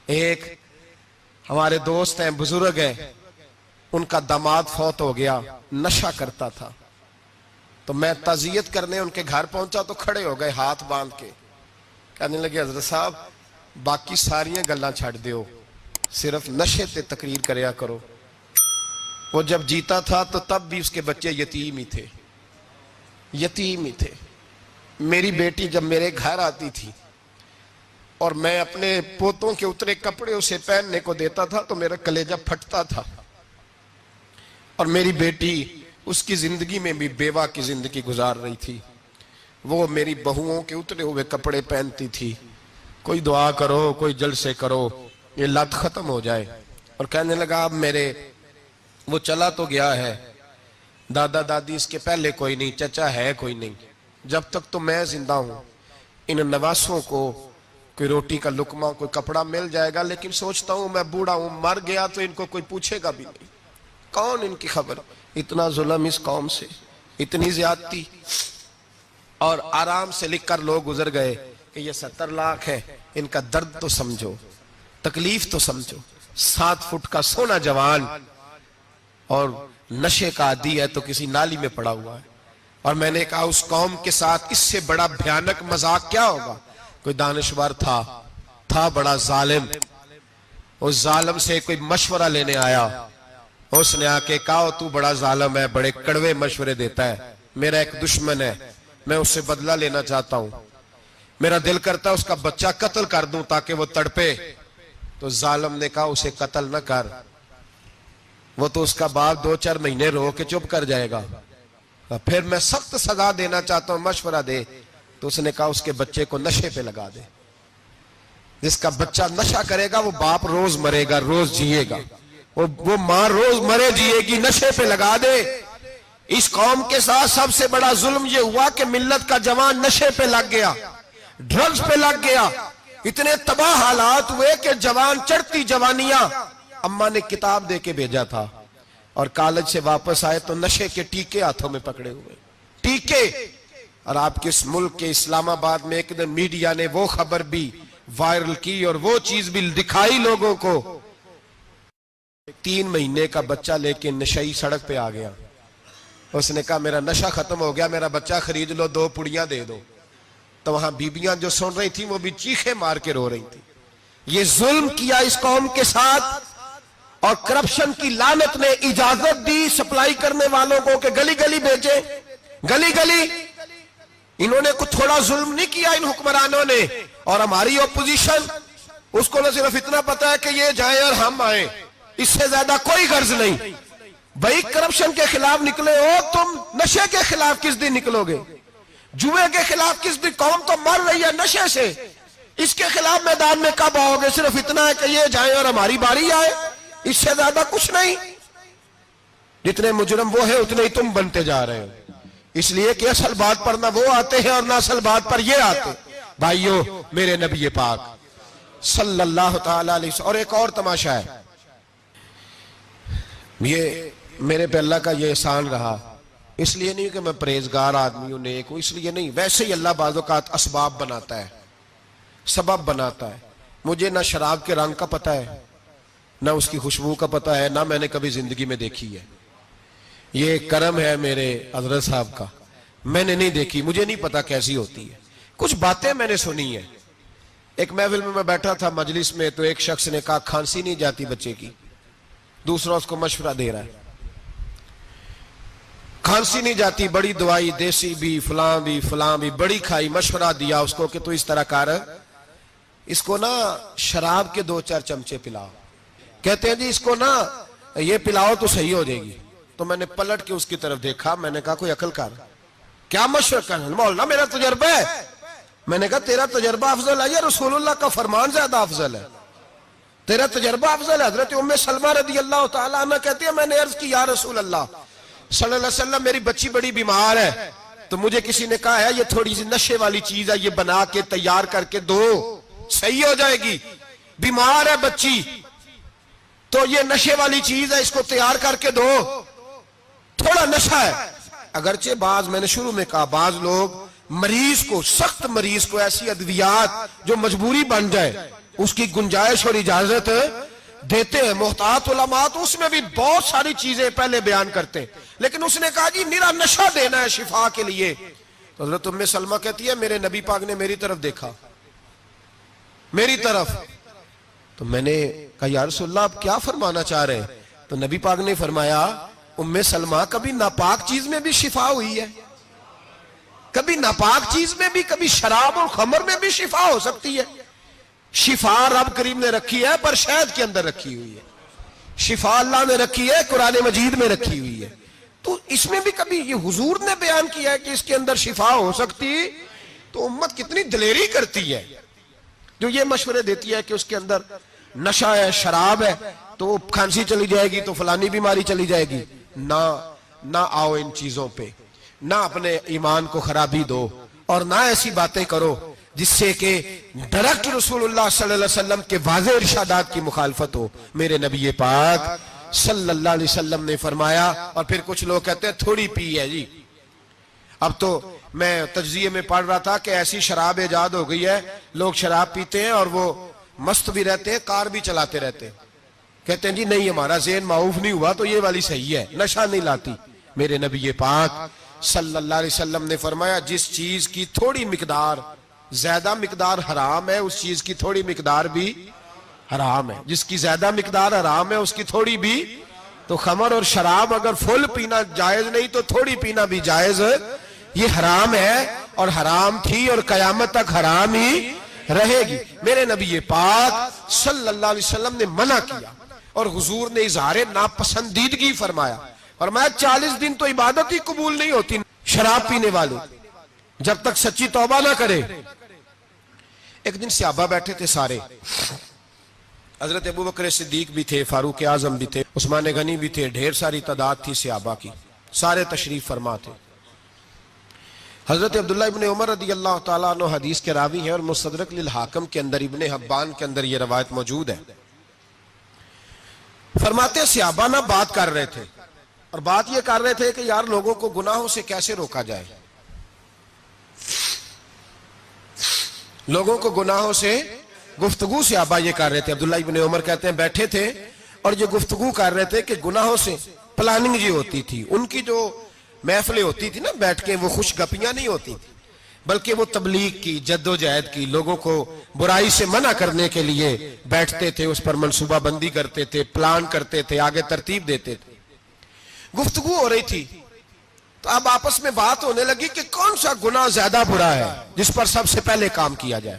ایک ہمارے دوست ہیں، بزرگ ہیں، ان کا داماد فوت ہو گیا، نشہ کرتا تھا، تو میں تعزیت کرنے ان کے گھر پہنچا تو کھڑے ہو گئے ہاتھ باندھ کے، کہنے لگے حضرت صاحب باقی ساریاں گلاں چھڑ دیو، صرف نشے تے تقریر کریا کرو۔ وہ جب جیتا تھا تو تب بھی اس کے بچے یتیم ہی تھے، یتیم ہی تھے۔ میری بیٹی جب میرے گھر آتی تھی اور میں اپنے پوتوں کے اترے کپڑے اسے پہننے کو دیتا تھا تو میرا کلیجہ پھٹتا تھا، اور میری بیٹی اس کی زندگی میں بھی بیوہ کی زندگی گزار رہی تھی، وہ میری بہوؤں کے اترے ہوئے کپڑے پہنتی تھی، کوئی دعا کرو، کوئی جلسے کرو، یہ لت ختم ہو جائے۔ اور کہنے لگا اب میرے وہ چلا تو گیا ہے، دادا دادی اس کے پہلے کوئی نہیں، چچا ہے کوئی نہیں، جب تک تو میں زندہ ہوں ان نواسوں کو کوئی روٹی کا لقمہ، کوئی کپڑا مل جائے گا، لیکن سوچتا ہوں میں بوڑھا ہوں، مر گیا تو ان کو کوئی پوچھے گا بھی نہیں، کون ان کی خبر۔ اتنا ظلم اس قوم سے، اتنی زیادتی، اور آرام سے لکھ کر لوگ گزر گئے کہ یہ 70 لاکھ ہے، ان کا درد تو سمجھو، تکلیف تو سمجھو۔ 7 فٹ کا سونا جوان اور نشے کا عادی ہے تو کسی نالی میں پڑا ہوا ہے۔ اور میں نے کہا اس قوم کے ساتھ اس سے بڑا بھیانک مذاق کیا ہوگا؟ کوئی دانشور تھا بڑا ظالم، اس ظالم سے کوئی مشورہ لینے آیا، اس نے آ کے کہا تو بڑا ظالم ہے، بڑے کڑوے مشورے دیتا ہے، میرا ایک دشمن ہے، میں اس سے بدلہ لینا چاہتا ہوں، میرا دل کرتا ہے اس کا بچہ قتل کر دوں تاکہ وہ تڑپے۔ تو ظالم نے کہا اسے قتل نہ کر، وہ تو اس کا باپ 2-4 مہینے رو کے چپ کر جائے گا، پھر میں سخت سزا دینا چاہتا ہوں، مشورہ دے۔ تو اس نے کہا اس کے بچے کو نشے پہ لگا دے، جس کا بچہ نشہ کرے گا وہ باپ روز مرے گا، روز جیے گا، وہ ماں روز مرے جیے گی، نشے پہ لگا دے۔ اس قوم کے ساتھ سب سے بڑا ظلم یہ ہوا کہ ملت کا جوان نشے پہ لگ گیا، ڈرگز پہ لگ گیا، اتنے تباہ حالات ہوئے کہ جوان چڑھتی جوانیاں، اماں نے کتاب دے کے بھیجا تھا، اور کالج سے واپس آئے تو نشے کے ٹیکے ہاتھوں میں پکڑے ہوئے، ٹیکے۔ اور آپ کے اس ملک کے اسلام آباد میں ایک دن میڈیا نے وہ خبر بھی وائرل کی اور وہ چیز بھی دکھائی لوگوں کو، 3 مہینے کا بچہ لے کے نشئی سڑک پہ آ گیا، اس نے کہا میرا نشہ ختم ہو گیا، میرا بچہ خرید لو، 2 پڑیاں دے دو۔ تو وہاں بیبیاں جو سن رہی تھیں وہ بھی چیخیں مار کے رو رہی تھیں۔ یہ ظلم کیا اس قوم کے ساتھ، اور کرپشن کی لعنت نے اجازت دی سپلائی کرنے والوں کو کہ گلی گلی بھیجے، گلی گلی۔ انہوں نے کچھ تھوڑا ظلم نہیں کیا ان حکمرانوں نے، اور ہماری اپوزیشن اس کو نہ صرف اتنا پتا ہے کہ یہ جائیں اور ہم آئیں، اس سے زیادہ کوئی غرض نہیں۔ بھائی کرپشن کے خلاف نکلے ہو تم، نشے کے خلاف کس دن نکلو گے؟ جوئے کے خلاف کس دن؟ قوم تو مر رہی ہے نشے سے، اس کے خلاف میدان میں کب آؤ گے؟ صرف اتنا ہے کہ یہ جائیں اور ہماری باری آئے، اس سے زیادہ کچھ نہیں۔ جتنے مجرم وہ ہیں اتنے ہی تم بنتے جا رہے ہو، اس لیے کہ اصل بات پر نہ وہ آتے ہیں اور نہ اصل بات پر یہ آتے۔ بھائیو، میرے نبی پاک صلی اللہ تعالی علیہ وسلم، اور ایک اور تماشا ہے، یہ میرے پہ اللہ کا یہ احسان رہا، اس لیے نہیں کہ میں پرہیزگار آدمی ہوں، نیک ہوں، اس لیے نہیں، ویسے ہی اللہ بعض اوقات اسباب بناتا ہے، سبب بناتا ہے۔ مجھے نہ شراب کے رنگ کا پتہ ہے، نہ اس کی خوشبو کا پتہ ہے، نہ میں نے کبھی زندگی میں دیکھی ہے، یہ کرم ہے میرے حضرت صاحب کا، میں نے نہیں دیکھی، مجھے نہیں پتا کیسی ہوتی ہے، کچھ باتیں میں نے سنی ہیں۔ ایک محفل میں بیٹھا تھا مجلس میں، تو ایک شخص نے کہا کھانسی نہیں جاتی بچے کی، دوسرا اس کو مشورہ دے رہا ہے، کھانسی نہیں جاتی، بڑی دوائی دیسی بھی فلاں بھی بڑی کھائی، مشورہ دیا اس کو کہ تو اس طرح کر، اس کو نا شراب کے 2-4 چمچے پلاؤ، کہتے ہیں جی اس کو نا یہ پلاؤ تو صحیح ہو جائے گی۔ تو میں نے پلٹ کے اس کی طرف دیکھا، میں نے کہا کوئی عقل کر، کیا مشورہ کرنا؟ مولانا میرا تجربہ ہے۔ میں نے کہا تیرا تجربہ افضل ہے یا رسول اللہ کا فرمان زیادہ افضل ہے؟ تیرا تجربہ افضل ہے۔ حضرت ام سلمہ رضی اللہ تعالیٰ عنہ کہتی ہے میں نے عرض کی یا رسول اللہ صلی اللہ علیہ وسلم میری بچی بڑی بیمار ہے، تو مجھے کسی نے کہا ہے یہ تھوڑی سی نشے والی چیز ہے، یہ بنا کے تیار کر کے دو، صحیح ہو جائے گی، بیمار ہے بچی تو یہ نشے والی چیز ہے، اس کو تیار کر کے دو، تھوڑا نشہ ہے۔ اگرچہ بعض، میں نے شروع میں کہا، بعض لوگ مریض کو، سخت مریض کو ایسی ادویات جو مجبوری بن جائے اس کی گنجائش اور اجازت دیتے ہیں. محتاط علماء تو اس میں بھی بہت ساری چیزیں پہلے بیان کرتے ہیں, لیکن اس نے کہا جی میرا نشہ دینا ہے شفا کے لیے. تو حضرت ام سلمہ کہتی ہے میرے نبی پاک نے میری طرف دیکھا, میری طرف. تو میں نے کہا یا رسول اللہ آپ کیا فرمانا چاہ رہے ہیں؟ تو نبی پاک نے فرمایا ام سلمہ کبھی ناپاک چیز میں بھی شفا ہوئی ہے, کبھی ناپاک چیز میں بھی, کبھی شراب اور خمر میں بھی شفا ہو سکتی ہے. شفا رب کریم نے رکھی ہے پر شہد کے اندر رکھی ہوئی ہے, شفا اللہ نے رکھی ہے قرآن مجید میں رکھی ہوئی ہے. تو اس میں بھی کبھی یہ حضور نے بیان کیا ہے کہ اس کے اندر شفا ہو سکتی, تو امت کتنی دلیری کرتی ہے جو یہ مشورے دیتی ہے کہ اس کے اندر نشہ ہے, شراب ہے, تو کھانسی چلی جائے گی تو فلانی بیماری چلی جائے گی. نہ آؤ ان چیزوں پہ, نہ اپنے ایمان کو خرابی دو, اور نہ ایسی باتیں کرو جس سے کہ ڈائریکٹ رسول اللہ صلی اللہ علیہ وسلم کے واضح ارشادات کی مخالفت ہو. میرے نبی پاک صلی اللہ علیہ وسلم نے فرمایا. اور پھر کچھ لوگ کہتے ہیں تھوڑی پی ہے جی. اب تو میں تجزیے میں پڑھ رہا تھا کہ ایسی شراب ایجاد ہو گئی ہے, لوگ شراب پیتے ہیں اور وہ مست بھی رہتے ہیں, کار بھی چلاتے رہتے ہیں, کہتے ہیں جی نہیں ہمارا ذہن معاف نہیں ہوا تو یہ والی صحیح ہے, نشہ نہیں لاتی. میرے نبی پاک صلی اللہ علیہ وسلم نے فرمایا جس چیز کی تھوڑی مقدار, زیادہ مقدار حرام ہے اس چیز کی تھوڑی مقدار بھی حرام ہے. جس کی زیادہ مقدار حرام ہے اس کی تھوڑی بھی. تو خمر اور شراب اگر فل پینا جائز نہیں تو تھوڑی پینا بھی جائز, یہ حرام ہے اور حرام تھی اور قیامت تک حرام ہی رہے گی. میرے نبی پاک صلی اللہ علیہ وسلم نے منع کیا اور حضور نے اظہار ناپسندیدگی فرمایا. فرمایا 40 دن تو عبادت ہی قبول نہیں ہوتی شراب پینے والے جب تک سچی توبہ نہ کرے. ایک دن صحابہ بیٹھے تھے سارے, حضرت ابوبکر صدیق بھی تھے, فاروق اعظم بھی تھے, عثمان غنی بھی تھے, ڈھیر ساری تعداد تھی صحابہ کی, سارے تشریف فرما تھے. حضرت عبداللہ ابن عمر رضی اللہ تعالیٰ عنہ حدیث کے راوی ہیں اور مستدرک للحاکم کے اندر, ابن حبان کے اندر یہ روایت موجود ہے. فرماتے صحابہ نہ بات کر رہے تھے, اور بات یہ کر رہے تھے کہ یار لوگوں کو گناہوں سے کیسے روکا جائے, لوگوں کو گناہوں سے گفتگو. صحابہ یہ کر رہے تھے. عبداللہ ابن عمر کہتے ہیں بیٹھے تھے اور یہ گفتگو کر رہے تھے کہ گناہوں سے پلاننگ جی ہوتی تھی. ان کی جو محفلیں ہوتی تھی نا بیٹھ کے, وہ خوش گپیاں نہیں ہوتی تھی بلکہ وہ تبلیغ کی, جد و جہد کی, لوگوں کو برائی سے منع کرنے کے لیے بیٹھتے تھے, اس پر منصوبہ بندی کرتے تھے, پلان کرتے تھے, آگے ترتیب دیتے تھے. گفتگو ہو رہی تھی تو اب آپس میں بات ہونے لگی کہ کون سا گناہ زیادہ برا ہے جس پر سب سے پہلے کام کیا جائے.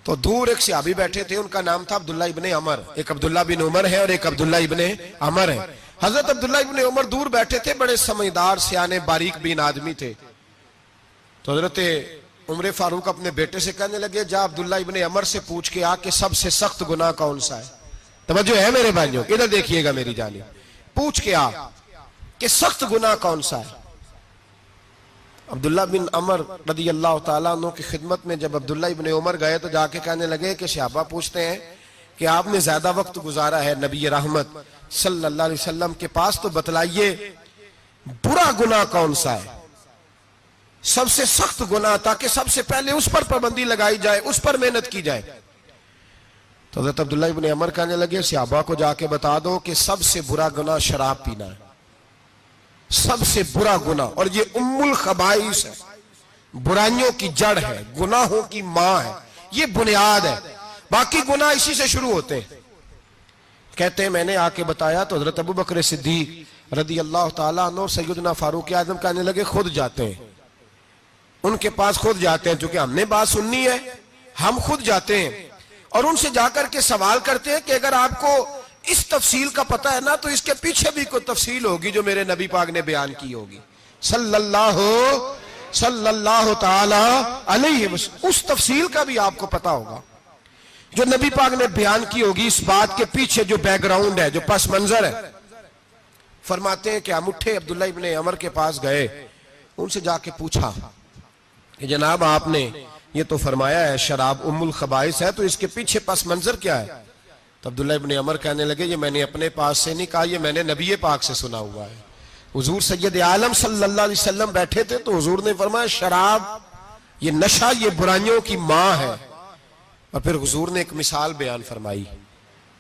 تو دور ایک صحابی بیٹھے تھے, ان کا نام تھا عبداللہ ابن عمر. ایک عبداللہ بن عمر ہے اور ایک عبداللہ ابن عمر ہے. حضرت عبداللہ ابن عمر دور بیٹھے تھے, بڑے سمجھدار سیانے باریک بین آدمی تھے. تو حضرت عمر فاروق اپنے بیٹے سے کہنے لگے جا عبداللہ ابن عمر سے پوچھ کے آ کہ سب سے سخت گناہ کون سا ہے. توجہ ہے میرے بھائیوں, ادھر دیکھیے گا میری جانب, پوچھ کے آ کہ سخت گناہ کون سا ہے. عبداللہ بن عمر رضی اللہ تعالیٰ عنہ کی خدمت میں جب عبداللہ ابن عمر گئے تو جا کے کہنے لگے کہ صحابہ پوچھتے ہیں کہ آپ نے زیادہ وقت گزارا ہے نبی رحمت صلی اللہ علیہ وسلم کے پاس, تو بتلائیے برا گناہ کون سا ہے, سب سے سخت گناہ, تاکہ سب سے پہلے اس پر پابندی لگائی جائے, اس پر محنت کی جائے. تو حضرت عبداللہ ابن عمر کہنے لگے صحابہ کو جا کے بتا دو کہ سب سے برا گناہ شراب پینا ہے, سب سے برا گناہ, اور یہ ام الخبائث ہے, برائیوں کی جڑ ہے, گناہوں کی ماں ہے, یہ بنیاد ہے, باقی گناہ اسی سے شروع ہوتے ہیں. کہتے ہیں میں نے آ کے بتایا تو حضرت ابوبکر صدیق رضی اللہ تعالیٰ عنہ سیدنا فاروق اعظم کہنے لگے خود جاتے ہیں, ان کے پاس خود جاتے ہیں, چونکہ ہم نے بات سننی ہے ہم خود جاتے ہیں اور ان سے جا کر کے سوال کرتے ہیں کہ اگر آپ کو اس تفصیل کا پتہ ہے نا تو اس کے پیچھے بھی کوئی تفصیل ہوگی جو میرے نبی پاک نے بیان کی ہوگی صلی اللہ تعالی علیہ وسلم, اس تفصیل کا بھی آپ کو پتہ ہوگا جو نبی پاک نے بیان کی ہوگی, اس بات کے پیچھے جو بیک گراؤنڈ ہے, جو پس منظر ہے. فرماتے ہیں کہ ہم اٹھے, عبداللہ ابن عمر کے پاس گئے, ان سے جا کے پوچھا کہ جناب آپ نے یہ تو فرمایا ہے شراب ام الخبائث ہے, تو اس کے پیچھے پس منظر کیا ہے؟ تو عبداللہ ابن عمر کہنے لگے یہ میں نے اپنے پاس سے نہیں کہا, یہ میں نے نبی پاک سے سنا ہوا ہے. حضور سید عالم صلی اللہ علیہ وسلم بیٹھے تھے تو حضور نے فرمایا شراب, یہ نشہ, یہ برائیوں کی ماں ہے, اور پھر حضور نے ایک مثال بیان فرمائی.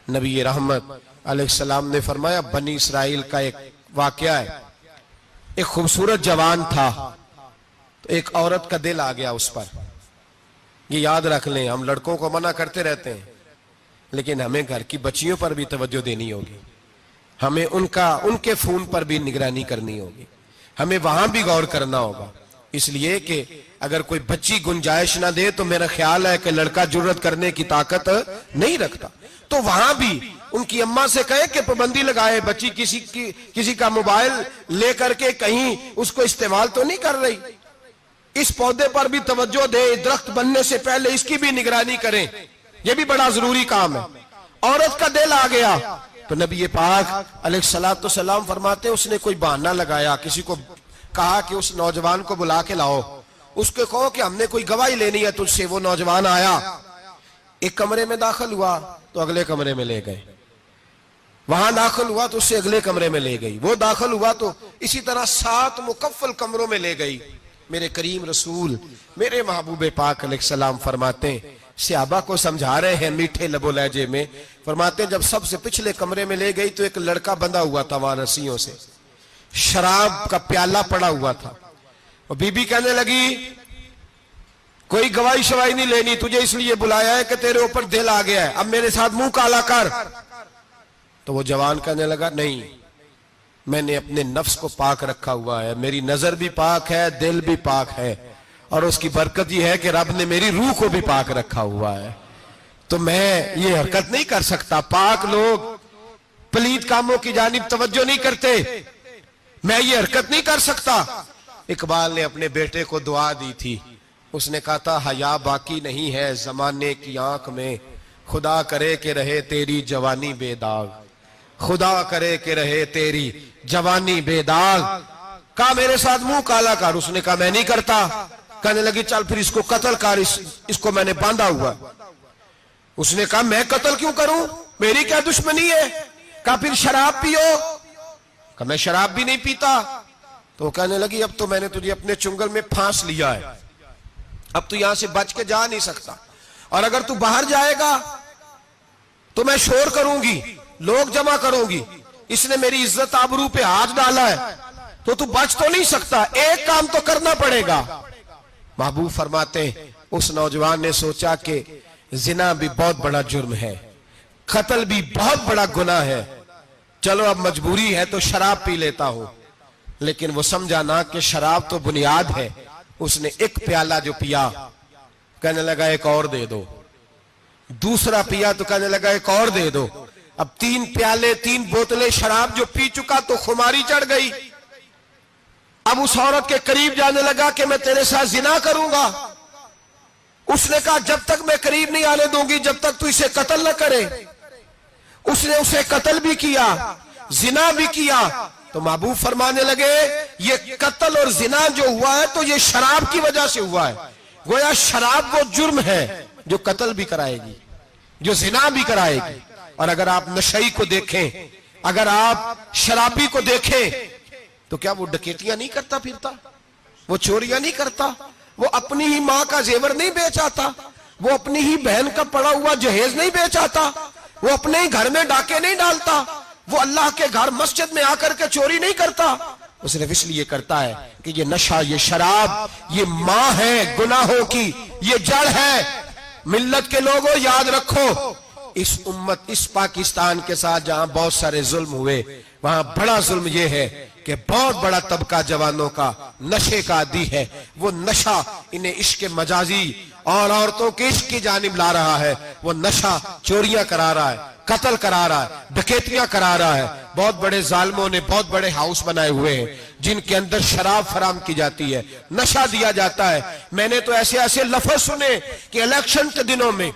نبی رحمت علیہ السلام نے فرمایا بنی اسرائیل کا ایک واقعہ ہے. ایک خوبصورت جوان تھا تو ایک عورت کا دل آ گیا اس پر. یہ یاد رکھ لیں, ہم لڑکوں کو منع کرتے رہتے ہیں لیکن ہمیں گھر کی بچیوں پر بھی توجہ دینی ہوگی, ہمیں ان کے فون پر بھی نگرانی کرنی ہوگی, ہمیں وہاں بھی غور کرنا ہوگا. اس لیے کہ اگر کوئی بچی گنجائش نہ دے تو میرا خیال ہے کہ لڑکا جرت کرنے کی طاقت نہیں رکھتا. تو وہاں بھی ان کی اماں سے کہے کہ پابندی لگائے, بچی کسی کا موبائل لے کر کے کہیں اس کو استعمال تو نہیں کر رہی, اس پودے پر بھی توجہ دے, درخت بننے سے پہلے اس کی بھی نگرانی کریں, یہ بھی بڑا ضروری کام ہے. عورت کا دل آ گیا تو نبی پاک علیہ الصلوۃ والسلام فرماتے اس نے کوئی بہانہ لگایا, کسی کو کہا کہ اس نوجوان کو بلا کے لاؤ, اس کو کہو کہ ہم نے کوئی گواہی لینی ہے تجھ سے. وہ نوجوان آیا, ایک کمرے میں داخل ہوا تو اگلے کمرے میں لے گئے, وہاں داخل ہوا تو اس سے اگلے کمرے میں لے گئی, وہ داخل ہوا تو اسی طرح 7 مکفل کمروں میں لے گئی. میرے کریم رسول میرے محبوب پاک علیہ السلام فرماتے ہیں, صحابہ کو سمجھا رہے ہیں میٹھے لب و لہجے میں, فرماتے ہیں جب سب سے پچھلے کمرے میں لے گئی تو ایک لڑکا بندھا ہوا تھا وہاں رسیوں سے, شراب کا پیالہ پڑا ہوا تھا. اور بی بی کہنے لگی کوئی گواہی شواہی نہیں لینی, تجھے اس لیے بلایا ہے کہ تیرے اوپر دل آ گیا ہے, اب میرے ساتھ منہ کالا کر. تو وہ جوان کہنے لگا نہیں, میں نے اپنے نفس کو پاک رکھا ہوا ہے, میری نظر بھی پاک ہے, دل بھی پاک ہے, اور اس کی برکت یہ ہے کہ رب نے میری روح کو بھی پاک رکھا ہوا ہے, تو میں یہ حرکت نہیں کر سکتا. پاک لوگ پلید کاموں کی جانب توجہ نہیں کرتے, میں یہ حرکت نہیں کر سکتا. اقبال نے اپنے بیٹے کو دعا دی تھی, اس نے کہا تھا حیا باقی نہیں ہے زمانے کی آنکھ میں, خدا کرے کہ رہے تیری جوانی بے داغ, خدا کرے کہ رہے تیری جوانی بے داغ. کہا میرے ساتھ منہ کالا کر, اس نے کہا میں نہیں کرتا. کہنے لگی چل پھر اس کو قتل کر, اس کو میں نے باندھا ہوا. اس نے کہا میں قتل کیوں کروں, میری کیا دشمنی ہے. کہا پھر شراب پیو, کہا میں شراب بھی نہیں پیتا. تو کہنے لگی اب تو میں نے تجھے اپنے چنگل میں پھانس لیا ہے, اب تو یہاں سے بچ کے جا نہیں سکتا, اور اگر تو باہر جائے گا تو میں شور کروں گی, لوگ جمع کروں گی, اس نے میری عزت آبرو پہ ہاتھ ڈالا ہے, تو بچ تو نہیں سکتا, ایک کام تو کرنا پڑے گا. محبوب فرماتے اس نوجوان نے سوچا کہ زنا بھی بہت بڑا جرم ہے, قتل بھی بہت بڑا گناہ ہے, چلو اب مجبوری ہے تو شراب پی لیتا ہوں. لیکن وہ سمجھا نہ کہ شراب تو بنیاد ہے. اس نے ایک پیالہ جو پیا, کہنے لگا ایک اور دے دو, دوسرا پیا تو کہنے لگا ایک اور دے دو. اب 3 پیالے 3 بوتلیں شراب جو پی چکا تو خماری چڑھ گئی. اب اس عورت کے قریب جانے لگا کہ میں تیرے ساتھ زنا کروں گا. اس نے کہا جب تک میں قریب نہیں آنے دوں گی جب تک تو اسے قتل نہ کرے. اس نے اسے قتل بھی کیا, زنا بھی کیا. تو محبوب فرمانے لگے یہ قتل اور زنا جو ہوا ہے تو یہ شراب کی وجہ سے ہوا ہے. گویا شراب وہ جرم ہے جو قتل بھی کرائے گی, جو زنا بھی کرائے گی. اور اگر آپ نشئی کو دیکھیں, اگر آپ شرابی کو دیکھیں تو کیا وہ ڈکیتیاں نہیں کرتا پھرتا, وہ چوریاں نہیں کرتا, وہ اپنی ہی ماں کا زیور نہیں بیچ آتا, وہ اپنی ہی بہن کا پڑا ہوا جہیز نہیں بیچ آتا, وہ اپنے ہی گھر میں ڈاکے نہیں ڈالتا, وہ اللہ کے گھر مسجد میں آ کر کے چوری نہیں کرتا. وہ صرف اس لیے کرتا ہے کہ یہ نشہ, یہ شراب, یہ ماں ہے گناہوں کی, یہ جڑ ہے. ملت کے لوگوں یاد رکھو, اس امت اس پاکستان کے ساتھ جہاں بہت سارے ظلم ہوئے, وہاں بڑا ظلم یہ ہے کہ بہت بڑا طبقہ جوانوں کا نشے کا عادی ہے. وہ نشہ انہیں عشق مجازی اور عورتوں کے عشق کی جانب لا رہا ہے. وہ نشہ چوریاں کرا رہا ہے, قتل کرا رہا ہے, ڈکیتیاں کرا رہا ہے. بہت بڑے ظالموں نے بہت بڑے ہاؤس بنائے ہوئے ہیں جن کے اندر شراب فراہم کی جاتی ہے, نشہ دیا جاتا ہے. میں نے تو ایسے ایسے لفظ سنے کہ الیکشن کے دنوں میں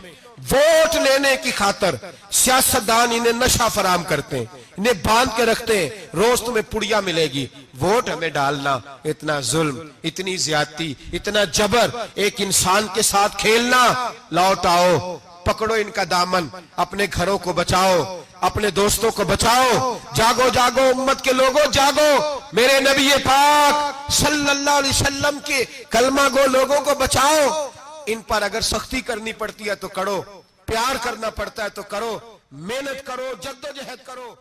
ووٹ لینے کی خاطر سیاستدان انہیں نشہ فراہم کرتے ہیں, انہیں باندھ کے رکھتے ہیں, روز تمہیں پڑیا ملے گی, ووٹ ہمیں ڈالنا. اتنا ظلم, اتنی زیادتی, اتنا جبر, ایک انسان کے ساتھ کھیلنا. لوٹ آؤ, پکڑو ان کا دامن, اپنے گھروں کو بچاؤ, اپنے دوستوں کو بچاؤ. جاگو جاگو امت کے لوگوں جاگو, میرے نبی پاک صلی اللہ علیہ وسلم کے کلمہ گو لوگوں کو بچاؤ. ان پر اگر سختی کرنی پڑتی ہے تو کرو، پیار کرنا پڑتا ہے تو کرو، محنت کرو، جدوجہد کرو.